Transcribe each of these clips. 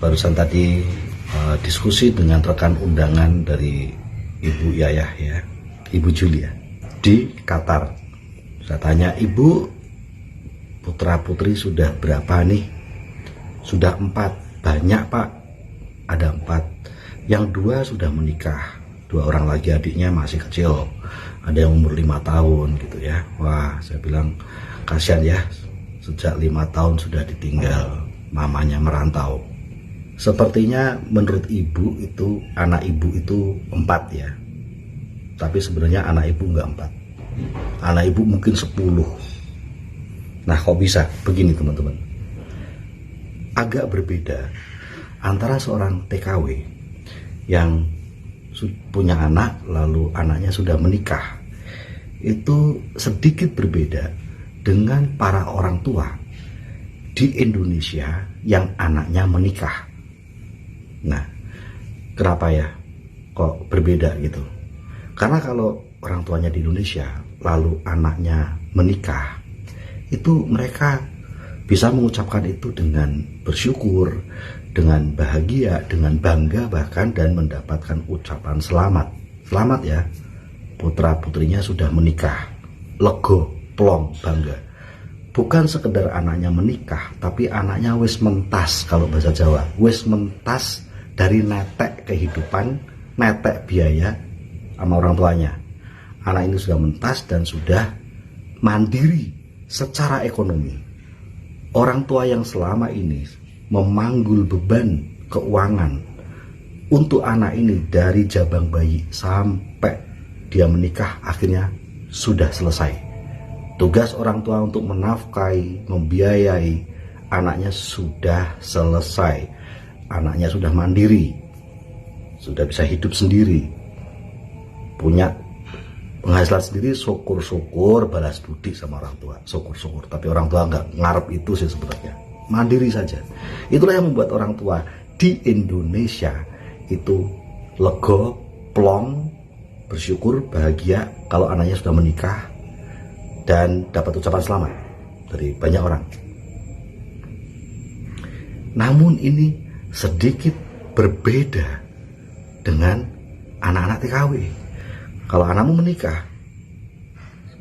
Barusan tadi diskusi dengan rekan undangan dari Ibu Yayah ya, Ibu Julia di Qatar. Saya tanya, Ibu, putra putri sudah berapa nih? Sudah 4. Banyak Pak, ada 4. Yang 2 sudah menikah, 2 orang lagi adiknya masih kecil, ada yang umur 5 tahun gitu ya. Wah, saya bilang kasihan ya, sejak 5 tahun sudah ditinggal, mamanya merantau. Sepertinya menurut ibu itu, anak ibu itu 4 ya. Tapi sebenarnya anak ibu enggak 4. Anak ibu mungkin 10. Nah, kok bisa? Begini teman-teman. Agak berbeda antara seorang TKW yang punya anak lalu anaknya sudah menikah. Itu sedikit berbeda dengan para orang tua di Indonesia yang anaknya menikah. Nah, kenapa ya kok berbeda gitu? Karena kalau orang tuanya di Indonesia lalu anaknya menikah, itu mereka bisa mengucapkan itu dengan bersyukur, dengan bahagia, dengan bangga bahkan, dan mendapatkan ucapan selamat. Selamat ya, putra putrinya sudah menikah. Lego, plong, bangga. Bukan sekedar anaknya menikah, tapi anaknya wis mentas, kalau bahasa Jawa. Wis mentas dari netek kehidupan, netek biaya sama orang tuanya. Anak ini sudah mentas dan sudah mandiri secara ekonomi. Orang tua yang selama ini memanggul beban keuangan untuk anak ini dari jabang bayi sampai dia menikah akhirnya sudah selesai. Tugas orang tua untuk menafkahi, membiayai anaknya sudah selesai. Anaknya sudah mandiri, sudah bisa hidup sendiri, punya penghasilan sendiri. Syukur-syukur, balas budi sama orang tua, syukur-syukur. Tapi orang tua nggak ngarep itu sih sebenarnya, mandiri saja. Itulah yang membuat orang tua di Indonesia itu lego, plong, bersyukur, bahagia kalau anaknya sudah menikah dan dapat ucapan selamat dari banyak orang. Namun ini sedikit berbeda dengan anak-anak TKW. Kalau anakmu menikah,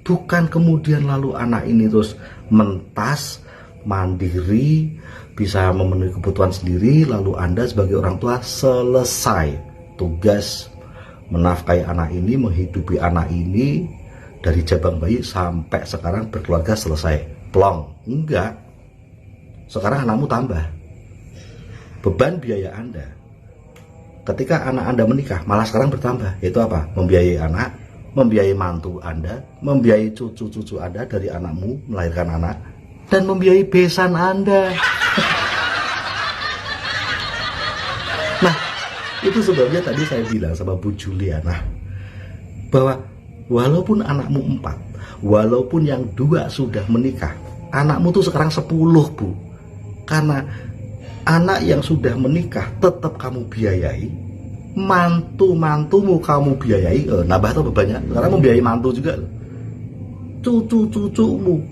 bukan kemudian lalu anak ini terus mentas, mandiri, bisa memenuhi kebutuhan sendiri, lalu Anda sebagai orang tua selesai tugas menafkahi anak ini, menghidupi anak ini dari jabang bayi sampai sekarang berkeluarga selesai, plong. Enggak. Sekarang anakmu tambah beban biaya Anda. Ketika anak Anda menikah, malah sekarang bertambah. Yaitu apa? Membiayai anak, membiayai mantu Anda, membiayai cucu-cucu Anda dari anakmu melahirkan anak, dan membiayai besan Anda. Nah, itu sebabnya tadi saya bilang sama Bu Juliana bahwa walaupun anakmu 4, walaupun yang 2 sudah menikah, anakmu tuh sekarang 10, Bu. Karena anak yang sudah menikah tetap kamu biayai, mantu-mantumu kamu biayai, nambah tuh bebannya. Sekarang membiayai mantu juga, cucu-cucumu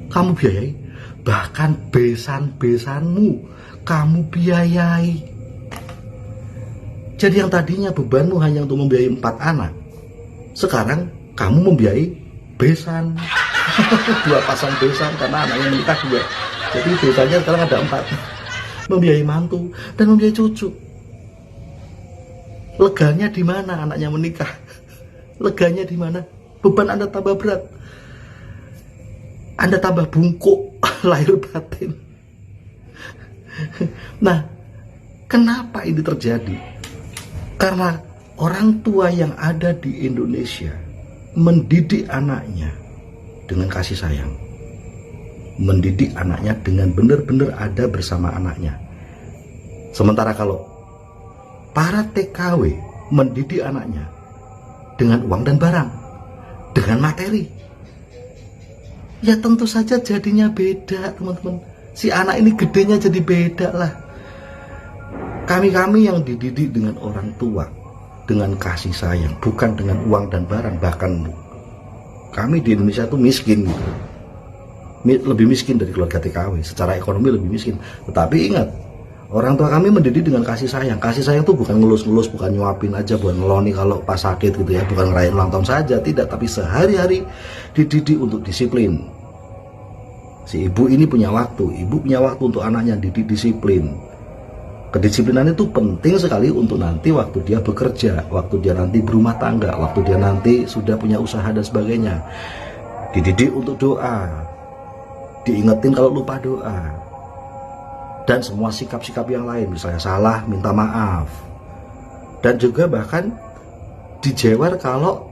kamu biayai, bahkan besan-besanmu kamu biayai. Jadi yang tadinya bebanmu hanya untuk membiayai 4 anak, sekarang kamu membiayai besan. 2 pasang besan karena anaknya menikah 2. Jadi besannya sekarang ada 4. Membiayai mantu dan membiayai cucu. Leganya di mana anaknya menikah? Leganya di mana? Beban Anda tambah berat. Anda tambah bungkuk lahir batin. Nah, kenapa ini terjadi? Karena orang tua yang ada di Indonesia mendidik anaknya dengan kasih sayang, mendidik anaknya dengan benar-benar ada bersama anaknya. Sementara kalau para TKW mendidik anaknya dengan uang dan barang, dengan materi, ya tentu saja jadinya beda, teman-teman. Si anak ini gedenya jadi beda lah. Kami-kami yang dididik dengan orang tua, dengan kasih sayang, bukan dengan uang dan barang. Bahkan kami di Indonesia itu miskin gitu. Lebih miskin dari keluarga TKW, secara ekonomi lebih miskin. Tetapi ingat, Orang tua kami mendidik dengan kasih sayang. Kasih sayang itu bukan ngelus-ngelus, bukan nyuapin aja, bukan ngeloni kalau pas sakit gitu ya, bukan ngerayain ulang tahun saja, tidak, tapi sehari-hari dididik untuk disiplin. Si ibu ini punya waktu, ibu punya waktu untuk anaknya dididik disiplin. Kedisiplinan itu penting sekali untuk nanti waktu dia bekerja, waktu dia nanti berumah tangga, waktu dia nanti sudah punya usaha dan sebagainya. Dididik untuk doa, diingetin kalau lupa doa, dan semua sikap-sikap yang lain, misalnya salah minta maaf, dan juga bahkan dijewer kalau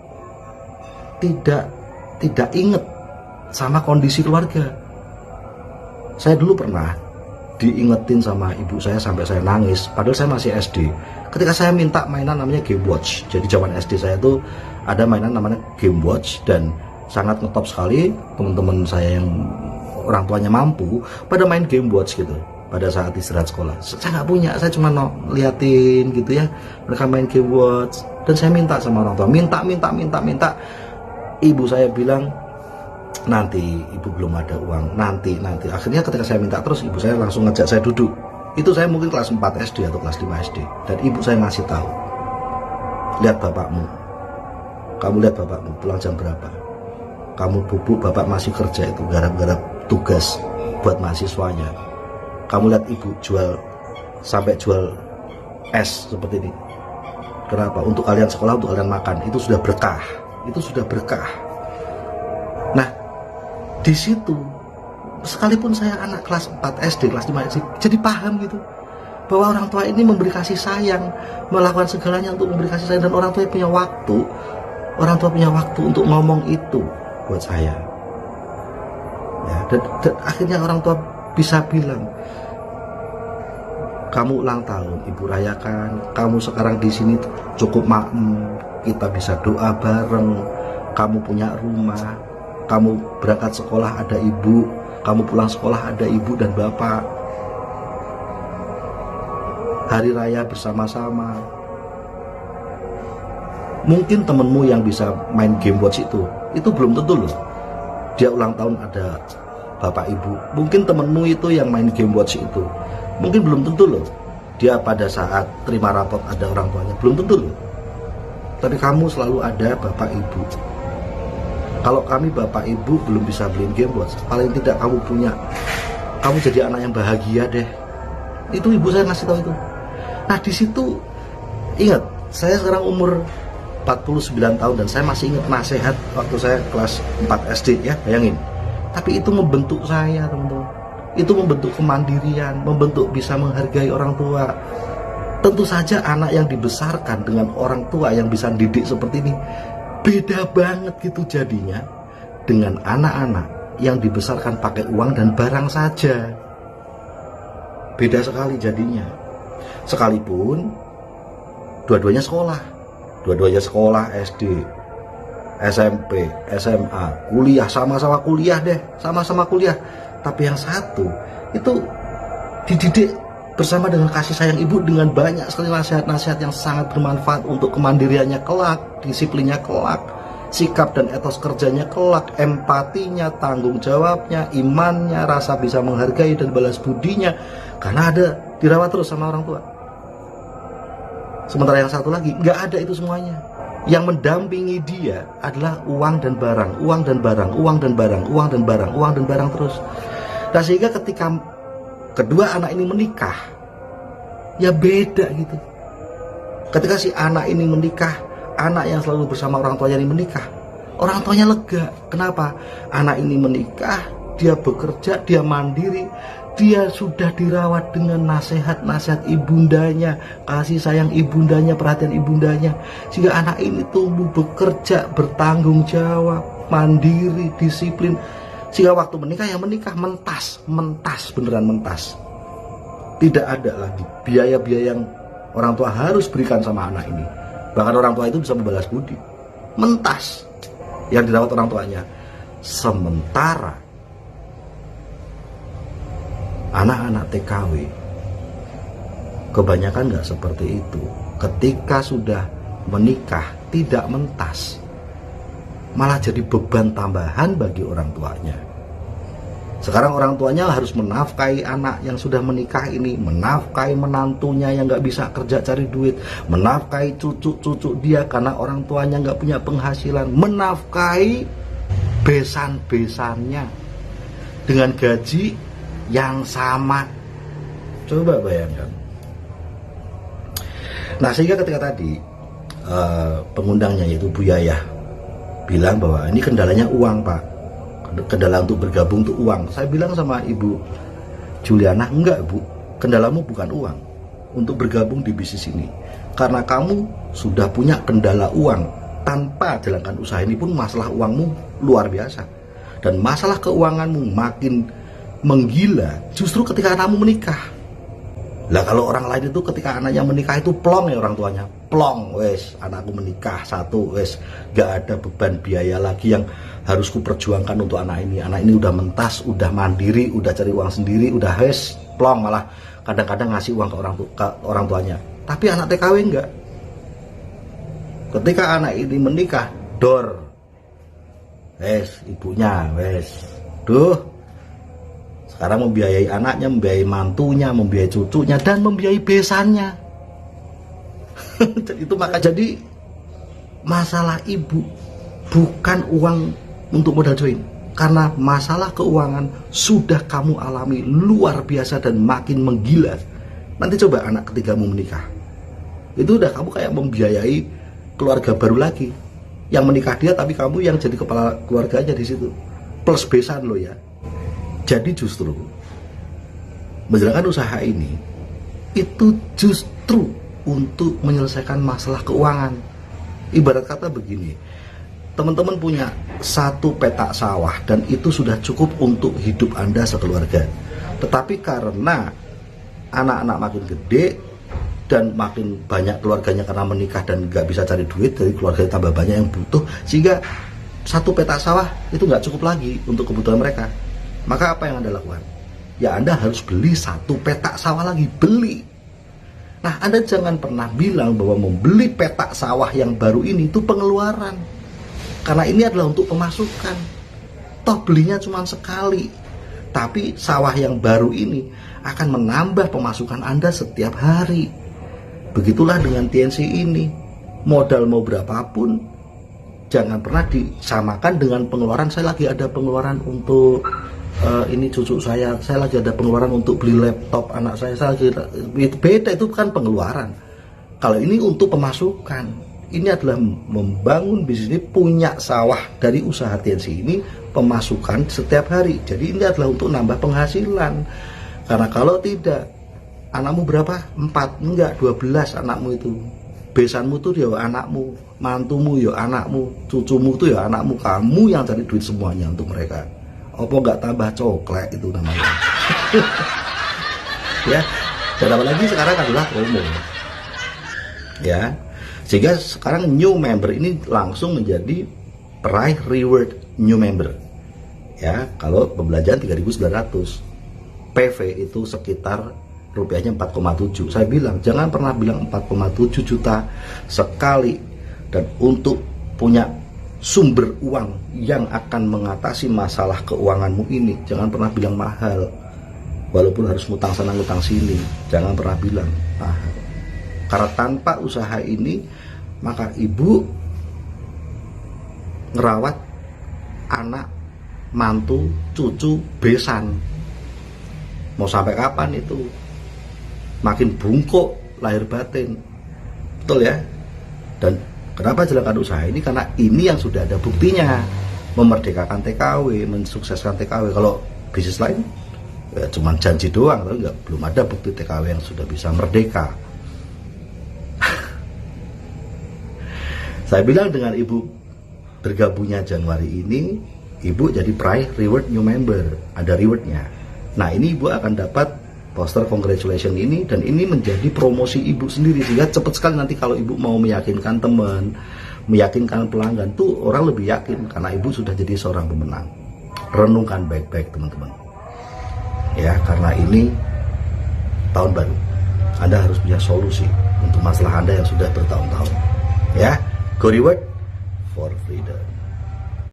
tidak inget sama kondisi keluarga. Saya dulu pernah diingetin sama ibu saya sampai saya nangis, padahal saya masih SD, ketika saya minta mainan namanya Game Watch. Jadi zaman SD saya itu ada mainan namanya Game Watch, dan sangat ngetop sekali teman-teman saya yang orang tuanya mampu pada main Game Watch gitu pada saat istirahat sekolah. Saya nggak punya, saya cuma liatin gitu ya, mereka main Game Watch, dan saya minta sama orang tua, minta. Ibu saya bilang, nanti, ibu belum ada uang, nanti. Akhirnya ketika saya minta terus, ibu saya langsung ngajak saya duduk. Itu saya mungkin kelas 4 SD atau kelas 5 SD, dan ibu saya ngasih tahu, lihat bapakmu, kamu lihat bapakmu pulang jam berapa, kamu bubuk, bapak masih kerja itu garap-garap tugas buat mahasiswanya. Kamu lihat ibu sampai jual es seperti ini. Kenapa? Untuk kalian sekolah, untuk kalian makan, itu sudah berkah. Nah, di situ sekalipun saya anak kelas 4 SD, kelas 5 SD, jadi paham gitu bahwa orang tua ini memberi kasih sayang, melakukan segalanya untuk memberi kasih sayang, dan orang tua punya waktu untuk ngomong itu buat saya ya. Dan akhirnya orang tua bisa bilang, kamu ulang tahun, ibu rayakan, kamu sekarang di sini cukup makmum, kita bisa doa bareng, kamu punya rumah, kamu berangkat sekolah ada ibu, kamu pulang sekolah ada ibu dan bapak, hari raya bersama-sama. Mungkin temenmu yang bisa main Game Watch itu belum tentu loh dia ulang tahun ada bapak ibu. Mungkin temenmu itu yang main Game Watch itu mungkin belum tentu loh dia pada saat terima rapot ada orang tuanya, belum tentu loh. Tapi kamu selalu ada bapak ibu. Kalau kami bapak ibu belum bisa beliin Game Watch, paling tidak kamu jadi anak yang bahagia deh. Itu ibu saya ngasih tahu itu. Nah di situ ingat, saya sekarang umur 49 tahun dan saya masih ingat nasihat waktu saya kelas 4 SD ya, bayangin. Tapi itu membentuk saya, teman-teman. Itu membentuk kemandirian, membentuk bisa menghargai orang tua. Tentu saja anak yang dibesarkan dengan orang tua yang bisa didik seperti ini beda banget gitu jadinya dengan anak-anak yang dibesarkan pakai uang dan barang saja. Beda sekali jadinya. Sekalipun dua-duanya sekolah SD, SMP, SMA, kuliah, sama-sama kuliah deh, sama-sama kuliah. Tapi yang satu itu dididik bersama dengan kasih sayang ibu, dengan banyak sekali nasihat-nasihat yang sangat bermanfaat untuk kemandiriannya kelak, disiplinnya kelak, sikap dan etos kerjanya kelak, empatinya, tanggung jawabnya, imannya, rasa bisa menghargai dan balas budinya, karena ada dirawat terus sama orang tua. Sementara yang satu lagi nggak ada itu semuanya. Yang mendampingi dia adalah uang dan barang, uang dan barang, uang dan barang, uang dan barang, uang dan barang terus. Nah sehingga ketika kedua anak ini menikah, ya beda gitu. Ketika si anak ini menikah, anak yang selalu bersama orang tuanya ini menikah, orang tuanya lega. Kenapa? Anak ini menikah, dia bekerja, dia mandiri, dia sudah dirawat dengan nasihat-nasihat ibundanya, kasih sayang ibundanya, perhatian ibundanya, sehingga anak ini tumbuh bekerja, bertanggung jawab, mandiri, disiplin, sehingga waktu menikah ya menikah mentas, beneran mentas. Tidak ada lagi biaya-biaya yang orang tua harus berikan sama anak ini. Bahkan orang tua itu bisa membalas budi, mentas yang dirawat orang tuanya. Sementara anak-anak TKW kebanyakan nggak seperti itu. Ketika sudah menikah tidak mentas, malah jadi beban tambahan bagi orang tuanya. Sekarang orang tuanya harus menafkahi anak yang sudah menikah ini, menafkahi menantunya yang nggak bisa kerja cari duit, menafkahi cucu-cucu dia karena orang tuanya nggak punya penghasilan, menafkahi besan-besannya dengan gaji yang sama. Coba bayangkan. Nah, sehingga ketika tadi pengundangnya yaitu Bu Yayah bilang bahwa ini kendalanya uang, Pak. Kendala untuk bergabung itu uang. Saya bilang sama Ibu Juliana, enggak Bu, kendalamu bukan uang untuk bergabung di bisnis ini. Karena kamu sudah punya kendala uang. Tanpa jalankan usaha ini pun masalah uangmu luar biasa. Dan masalah keuanganmu makin menggila justru ketika anakmu menikah. Lah kalau orang lain itu ketika anaknya menikah itu plong ya orang tuanya. Plong, wes anakku menikah satu, wes gak ada beban biaya lagi yang harus kuperjuangkan untuk anak ini. Anak ini udah mentas, udah mandiri, udah cari uang sendiri, udah wes plong, malah kadang-kadang ngasih uang ke orang tuanya. Tapi anak TKW enggak. Ketika anak ini menikah, dor, wes ibunya, wes, duh. Sekarang membiayai anaknya, membiayai mantunya, membiayai cucunya, dan membiayai besannya. Itu maka jadi masalah ibu bukan uang untuk modal join. Karena masalah keuangan sudah kamu alami luar biasa dan makin menggila. Nanti coba anak ketigamu menikah. Itu udah kamu kayak membiayai keluarga baru lagi. Yang menikah dia tapi kamu yang jadi kepala keluarganya di situ. Plus besan lo ya. Jadi justru menjalankan usaha ini itu justru untuk menyelesaikan masalah keuangan. Ibarat kata begini, teman-teman punya satu petak sawah dan itu sudah cukup untuk hidup Anda sekeluarga. Tetapi karena anak-anak makin gede dan makin banyak keluarganya karena menikah dan nggak bisa cari duit, dari keluarga tambah banyak yang butuh, sehingga satu petak sawah itu nggak cukup lagi untuk kebutuhan mereka. Maka apa yang Anda lakukan? Ya Anda harus beli satu petak sawah lagi, beli. Nah, Anda jangan pernah bilang bahwa membeli petak sawah yang baru ini itu pengeluaran. Karena ini adalah untuk pemasukan. Toh belinya cuma sekali. Tapi sawah yang baru ini akan menambah pemasukan Anda setiap hari. Begitulah dengan TNC ini. Modal mau berapapun, jangan pernah disamakan dengan pengeluaran. Saya lagi ada pengeluaran untuk ini cucu saya lagi ada pengeluaran untuk beli laptop anak saya lagi, itu beda, itu kan pengeluaran. Kalau ini untuk pemasukan, ini adalah membangun bisnis ini, punya sawah dari usaha TNC ini, pemasukan setiap hari. Jadi ini adalah untuk nambah penghasilan. Karena kalau tidak, anakmu berapa? 4, enggak 12 anakmu itu. Besanmu tuh ya anakmu, mantumu ya anakmu, cucumu tuh ya anakmu, kamu yang cari duit semuanya untuk mereka. Apa nggak tambah coklat itu namanya. Ya, dan apalagi sekarang adalah promo. Ya, sehingga sekarang new member ini langsung menjadi price reward new member. Ya, kalau pembelanjaan 3.900, PV itu sekitar rupiahnya 4,7. Saya bilang jangan pernah bilang 4,7 juta sekali. Dan untuk punya sumber uang yang akan mengatasi masalah keuanganmu ini, jangan pernah bilang mahal. Walaupun harus ngutang sana ngutang sini, jangan pernah bilang mahal. Karena tanpa usaha ini, maka ibu ngerawat anak, mantu, cucu, besan. Mau sampai kapan itu? Makin bungkuk lahir batin. Betul ya? Dan kenapa jalankan usaha ini? Karena ini yang sudah ada buktinya, memerdekakan TKW, mensukseskan TKW. Kalau bisnis lain ya cuma janji doang, tapi belum ada bukti TKW yang sudah bisa merdeka. Saya bilang dengan ibu bergabungnya Januari ini, ibu jadi price reward new member, ada rewardnya. Nah ini ibu akan dapat poster congratulation ini, dan ini menjadi promosi ibu sendiri, sehingga cepat sekali nanti kalau ibu mau meyakinkan teman, meyakinkan pelanggan tuh orang lebih yakin karena ibu sudah jadi seorang pemenang. Renungkan baik-baik teman-teman ya, karena ini tahun baru, Anda harus punya solusi untuk masalah Anda yang sudah bertahun-tahun ya. Go reward for freedom.